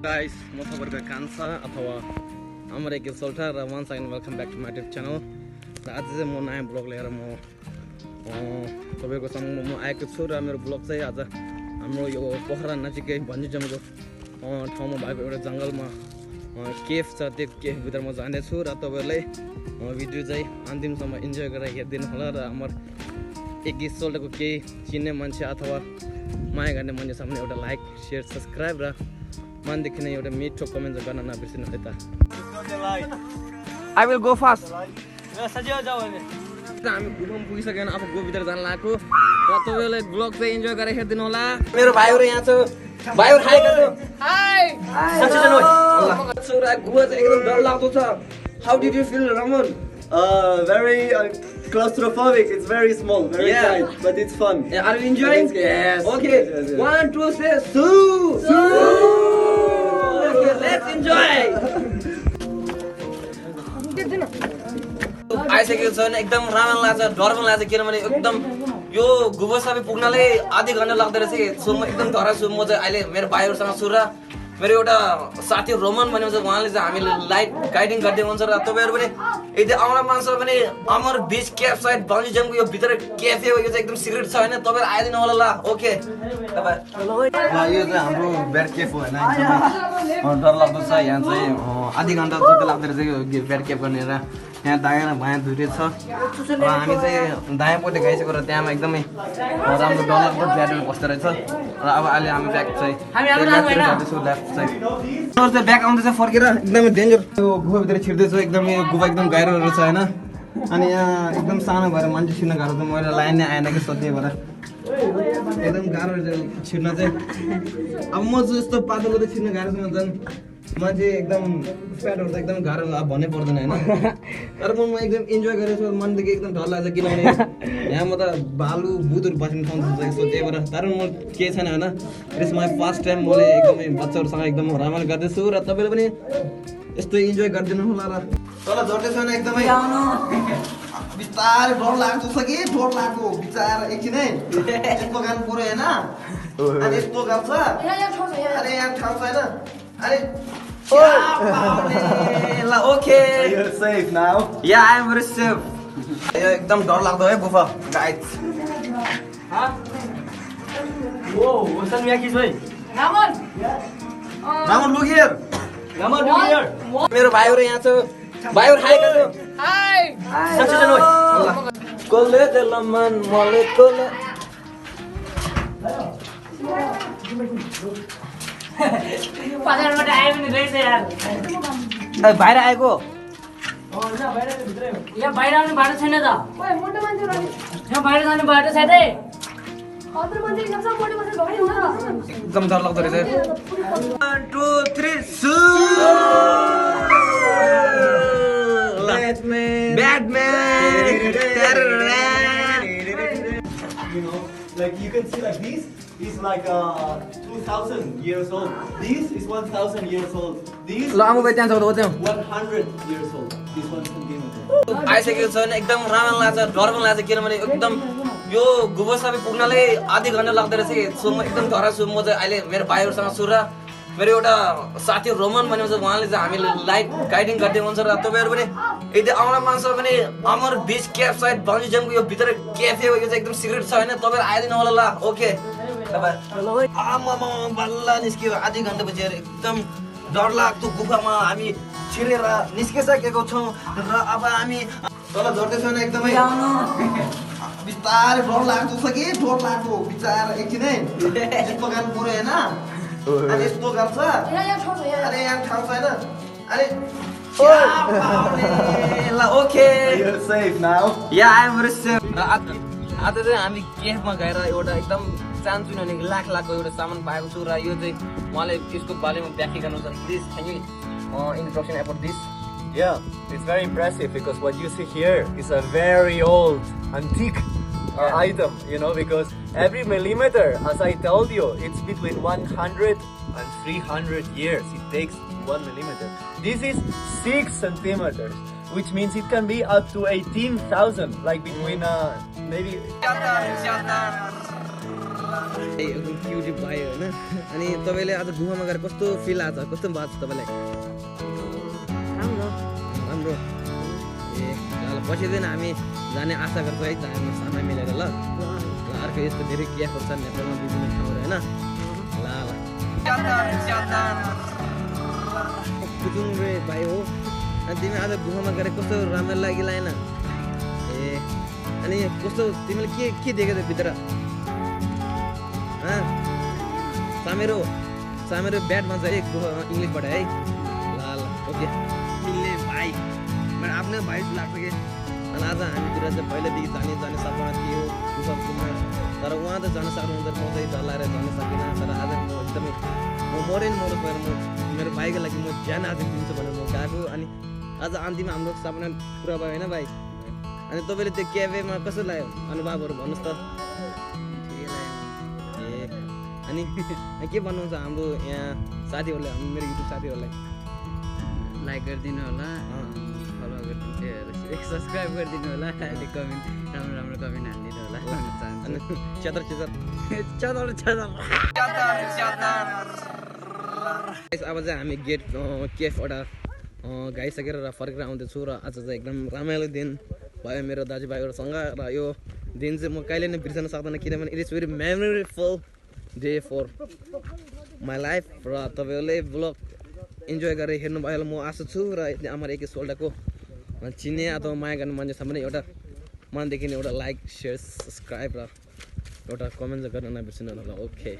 Guys, म तपाईहरुको कान्छा अथवा अमरेकी सोल्टा र once again welcome back to my YouTube channel. र आज चाहिँ म नयाँ ब्लग लिएर म तपाईहरुको सामु म आएको छु र मेरो ब्लग चाहिँ आज हाम्रो यो पोखरा नजिकै भन्जीजमको ठाउँमा भएको एउटा जंगलमा केभ छ। त्यो केभ भित्र म जाने छु र तपाईहरुलाई भिडियो चाहिँ अन्तिमसम्म इन्जोय गरेर हेर्दिनु होला र हाम्रो एक गीत सोल्टाको केही चिन्ने मान्छे अथवा माया गर्ने मान्छे सामने एउटा लाइक शेयर सब्स्क्राइब र मनदेखि नै एउटा मिठो कमेन्ट गर्न नबिर्सिनु है त। I will go fast. सजिलो जाऊ भने हामी घुम पुगिसक्यौँ अब गो भित्र जान लाग्यो र तपाईहरुले ब्लग चाहिँ इन्जोय गरेर हेर्दिनु होला। मेरो भाइहरु यहाँ छ। भाइहरु हाई गर्नु। हाई। सजिलो हो। छोरा गुवा चाहिँ एकदम डरलाग्दो छ। How did you feel, Ramon? Very claustrophobic. It's very small, very tight, but it's fun. Yeah, are you enjoying? Yes. Okay. Yes. 1, 2, 3, Sue! Okay, let's enjoy. आइसकेको छ भने एकदम राम्रो लाग्छ, डर पनि लाग्छ किनभने एकदम यो गुबो सबै पुग्नलाई आधी घण्टा लाग्दो रहेछ। सो म एकदम डराएको छु। म चाहिँ अहिले मेरो भाइहरुसँग छु र मेरो एउटा साथी रोमन भन्ने हुन्छ, उहाँले चाहिँ हामीले गाइडिङ गर्दै हुन्छ र तपाईहरु पनि यदि आउन मन छ भने अमर बीच केभ साइड भन्जीजमको यो भित्र केफे हो, यो चाहिँ एकदम सिक्रेट छ हैन, तपाईहरु आइदिनु होला ल। ओके तपाईहरु यो चाहिँ हाम्रो बेड केभ हो हैन, एकदमै डर लाग्दो छ। यहाँ चाहिँ आधी घण्टा जति लाग्दो रहेछ यो बेड केभ गर्ने र यहाँ दायाँ र बायाँ दुईटै छ र हामी चाहिँ दायाँपट्टि गइसक्यो र त्यहाँमा एकदमै राम्रो डरलाग्दो ब्याटरी बस्दो रहेछ र अब अहिले हामी ब्याक चाहिँ लेफ्ट चाहिँ ब्याक आउँदैछ फर्केर एकदमै डेन्जर यो गुफाभित्र छिर्दैछ। एकदमै यो गुफा एकदम गाह्रो रहेछ होइन, अनि यहाँ एकदम सानो भएर मान्छे छिर्न गाह्रो छ। मैले लाइन नै आएन कि सोध्दै भएर एकदम गाह्रो रहेछ छिर्न चाहिँ। अब म चाहिँ यस्तो पातलो त छिर्न गाह्रो छ झन् मान्छे एकदम फ्याटहरू त एकदम गाह्रो अब भन्नै पर्दैन होइन। तर म एकदम इन्जोय गरेको छु, मनदेखि एकदम डर लाग्छ किनभने यहाँ म त भालु भूतहरू बस्ने ठाउँ छ सो त्यही भएर। तर म केही छैन होइन, इट्स माई फर्स्ट टाइम। मैले एकदमै बच्चाहरूसँग एकदम रमाइलो गर्दैछु र तपाईँले पनि यस्तो इन्जोय गरिदिनु होला र तल झर्दैछ भने एकदमै बिस्तारै डर लाग्दो छ कि डर लाग्दो बिचार एकछिन है यस्तो गर्नु पर्यो होइन, अनि यस्तो गर्छ अरे यहाँ ठाउँ छैन अरे ल। Okay You're safe now. Yeah I am very safe. यो एकदम डर लाग्दो है गुफा guys. Whoa, what's that Miyaki doing? Ramon look here. Ramon, look here. मेरो भाइहरु यहाँ छ। भाइहरु हाई गर्नु। हाई। सजिलो हो। कोले दलमन मले कोले पगारबाट आयो भने रहेछ यार। बाहिर आएको यहाँ बाहिर आउने बाटो छैन त। यहाँ बाहिर जाने बाटो छैन है। एकदम डर लाग्दो रहेछ। 1 2 3 सु Batman You know, like you can see like this is like 2,000 years old. This is 1,000 years old. This ल आमा भाइ त्यहाँ जाऊ त 100 years old. This 1 centimeter. आइसकेको छ भने एकदम राम्रो लाग्छ, डर पनि लाग्छ किनभने एकदम यो गुबो सबै पुग्नलाई आधी घण्टा लाग्दो रहेछ। सो म एकदम डराएको छु। म चाहिँ अहिले मेरो भाइहरुसँग छु र मेरो एउटा साथी रोमन भन्ने हुन्छ, उहाँले चाहिँ हामीले गाइडिङ गर्दै हुन्छ र तपाईहरु पनि यदि आउन मन छ भने अमर बीच केभ साइड भन्जीजमको यो भित्र केफे हो, यो चाहिँ एकदम सिक्रेट छ हैन, तपाईहरु आइदिनु होला ल। ओके तपाईहरु आमामा बल्ल निस्कियो आधी घण्टा पछि एकदम डरलाग्दो गुफामा हामी छिरेर निस्किसकेको छौँ र अब हामी तल झर्दैछ भने एकदमै बिस्तारै डर लाग्दो छ कि डर लाग्दो बिचार एकछिन है यस्तो गर्नु पर्यो होइन, अनि यस्तो गर्छ अरे यहाँ ठाउँ छैन अरे ल। Okay You're safe now. Yeah I am very safe. र आज चाहिँ हामी केभमा गएर एउटा एकदम चान्चुन हुने लाखको एउटा सामान पाएको छु र यो चाहिँ उहाँले यसको बारेमा व्याख्या गर्नुहुन्छ। Please can you introduction about this? Yeah, it's very impressive because what you see here is a very old, antique item, you know, because every millimeter, as I told you, it's between 100 and 300 years. It takes 1 millimeter. This is 6 centimeters, which means it can be up to 18,000, like between maybe. एकदम cutie भयो हैन अनि तपाईँले आज गुफामा गएर कस्तो feel आएको छ कस्तो भएको छ तपाईँलाई राम्रो ए ल पछि दिन हामी जाने आशा गर्छौँ है हामी समय मिलेर ल अर्को यस्तो धेरै क्याफहरू छ नेपालमा विभिन्न ठाउँहरू होइन ल कुचुङ रे भाइ हो अनि तिमी आज गुफामा गएर कस्तो राम्रो लागिरहेन ए अनि कस्तो तिमीले के देखेको थियो भित्र सामेरो ब्याट भन्छ है इङ्ग्लिसबाट है ल ओके मिल्ने भाइ मेरो आफ्नै भाइ जस्तो लाग्छ कि अनि आज हामीतिर चाहिँ पहिल्यैदेखि जाने सपना थियो गुफा घुम्न तर उहाँ त जान सक्नुहुन्छ म चाहिँ डर लागेर जान सकिनँ तर आज म एकदमै म मरेन मरोस् भएर म मेरो भाइको लागि म ज्यान आज दिन्छु भनेर म गएको अनि आज अन्तिममा हाम्रो सपना पुरा भयो होइन भाइ अनि तपाईँले त्यो क्याफेमा कस्तो लाग्यो अनुभवहरू भन्नुहोस् त ए अनि के भन्नुहुन्छ हाम्रो यहाँ साथीहरूलाई मेरो युट्युब साथीहरूलाई लाइक गरिदिनु होला फलो गरिदिनु सब्सक्राइब गरिदिनु होला अहिले कमेन्ट राम्रो कमेन्ट हालिदिनु होला भन्न चाहन्छु च्यादर अब चाहिँ हामी गेट केफबाट गइसकेर र फर्केर आउँदैछु र आज चाहिँ एकदम रमाइलो दिन भयो मेरो दाजुभाइहरूसँग र यो दिन चाहिँ म कहिले नै बिर्सन सक्दैन किनभने it is very memorable day for my life र तपाईँहरूले ब्लग इन्जोय गरेर हेर्नुभयो होला म आशा छु र हाम्रो एक सोल्डाको चिन्ने अथवा माया गर्ने मान्छे छ भने एउटा मनदेखि एउटा लाइक सेयर सब्सक्राइब र एउटा कमेन्ट गर्न नबिर्सिनु होला ओके